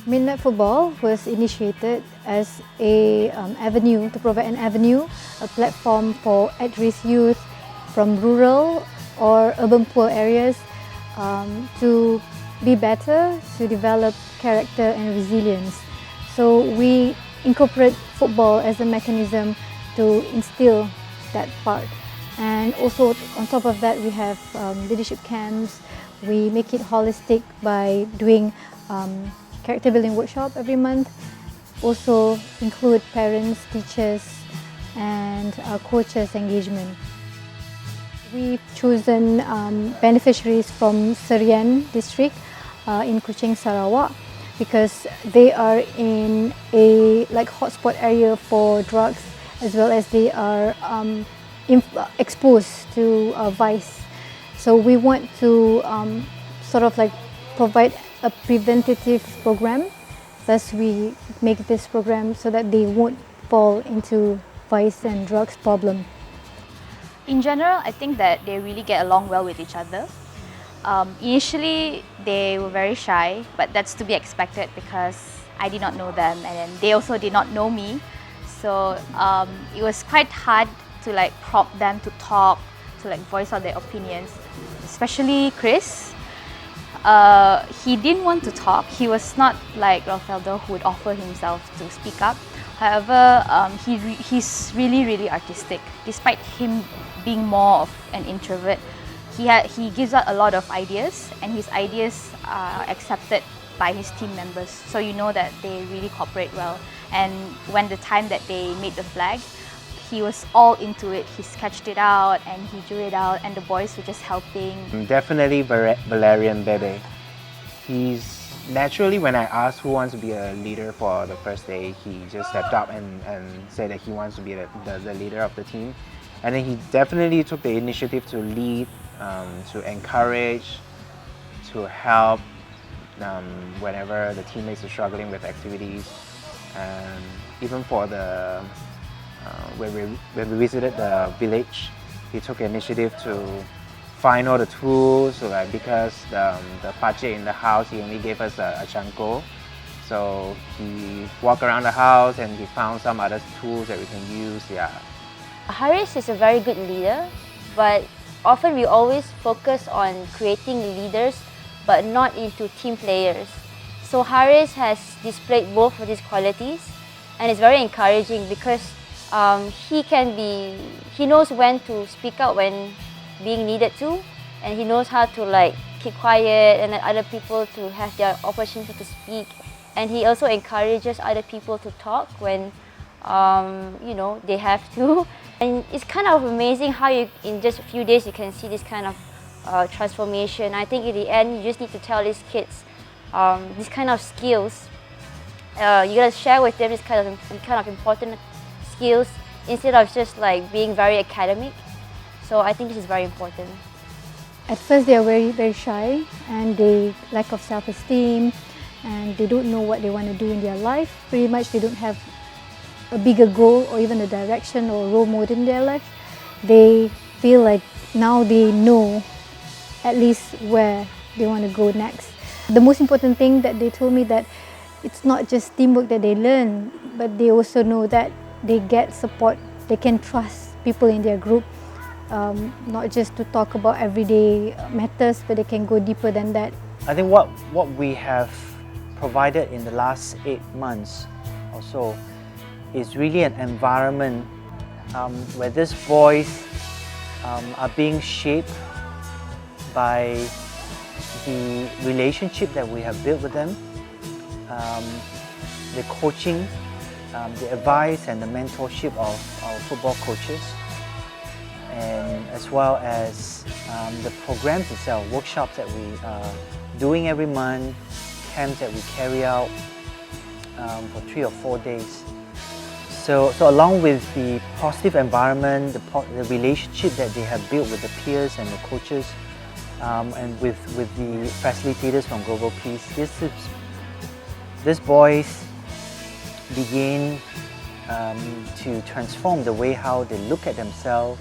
Midnight Football was initiated as a avenue to provide an avenue, a platform for at-risk youth from rural or urban poor areas to be better, to develop character and resilience. So we incorporate football as a mechanism to instill that part. And also on top of that, we have leadership camps. We make it holistic by doing character building workshop every month. Also include parents, teachers and coaches engagement. We've chosen beneficiaries from Serian district in Kuching, Sarawak, because they are in a hotspot area for drugs, as well as they are exposed to vice. So we want to provide a preventative program. Thus we make this program so that they won't fall into vice and drugs problem. In general, I think that they really get along well with each other. Initially, they were very shy, but that's to be expected because I did not know them and then they also did not know me. So it was quite hard to prompt them to talk, to voice out their opinions, especially Chris. He didn't want to talk. He was not like Rafaeldo who would offer himself to speak up. However, he's really artistic. Despite him being more of an introvert, he gives out a lot of ideas, and his ideas are accepted by his team members. So you know that they really cooperate well. And when the time that they made the flag, he was all into it. He sketched it out and he drew it out, and the boys were just helping. Definitely Valerian Bebe. He's naturally, when I asked who wants to be a leader for the first day, he just stepped up and said that he wants to be the leader of the team. And then he definitely took the initiative to lead, to encourage, to help whenever the teammates are struggling with activities. And even for the when we visited the village, he took initiative to find all the tools. So because the pache in the house, he only gave us a chanko. So he walked around the house and he found some other tools that we can use. Yeah. Haris is a very good leader, but often we always focus on creating leaders but not into team players. So Haris has displayed both of these qualities, and it's very encouraging because he knows when to speak out when being needed to, and he knows how to keep quiet and let other people to have their opportunity to speak. And he also encourages other people to talk when they have to. And it's kind of amazing how in just a few days you can see this kind of transformation. I think in the end you just need to tell these kids these kind of skills. You gotta share with them this kind of important skills instead of just being very academic. So I think this is very important. At first they are very shy, and they lack of self-esteem, and they don't know what they want to do in their life. Pretty much they don't have a bigger goal or even a direction or role model in their life. They feel like now they know at least where they want to go next. The most important thing that they told me that it's not just teamwork that they learn, but they also know that they get support. They can trust people in their group, not just to talk about everyday matters, but they can go deeper than that. I think what we have provided in the last 8 months or so is really an environment where these boys are being shaped by the relationship that we have built with them, the coaching, the advice and the mentorship of our football coaches, and as well as the programs itself, workshops that we are doing every month, camps that we carry out for 3 or 4 days. So along with the positive environment, the relationship that they have built with the peers and the coaches, and with the facilitators from Global Peace, these boys begin to transform the way how they look at themselves.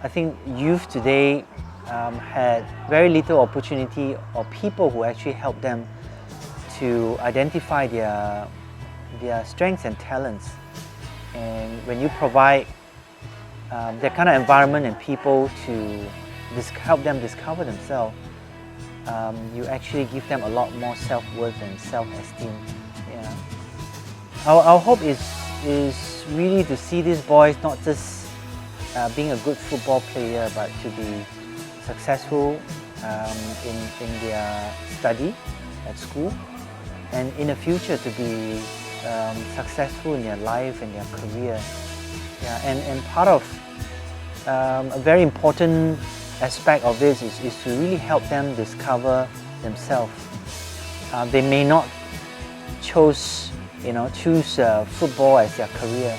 I think youth today had very little opportunity or people who actually help them to identify their strengths and talents. And when you provide that kind of environment and people to help them discover themselves, you actually give them a lot more self-worth and self-esteem. Yeah. Our hope is really to see these boys not just being a good football player, but to be successful in their study at school, and in the future to be successful in their life and their career. Yeah, and part of a very important aspect of this is to really help them discover themselves. They may not choose football as their career,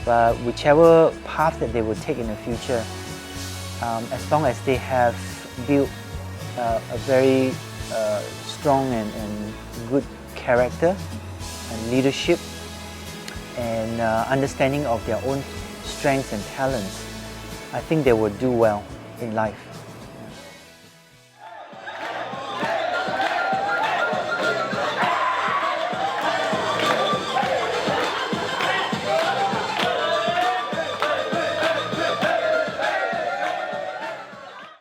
but whichever path that they will take in the future, as long as they have built a very strong and good character and leadership and understanding of their own strengths and talents, I think they will do well in life.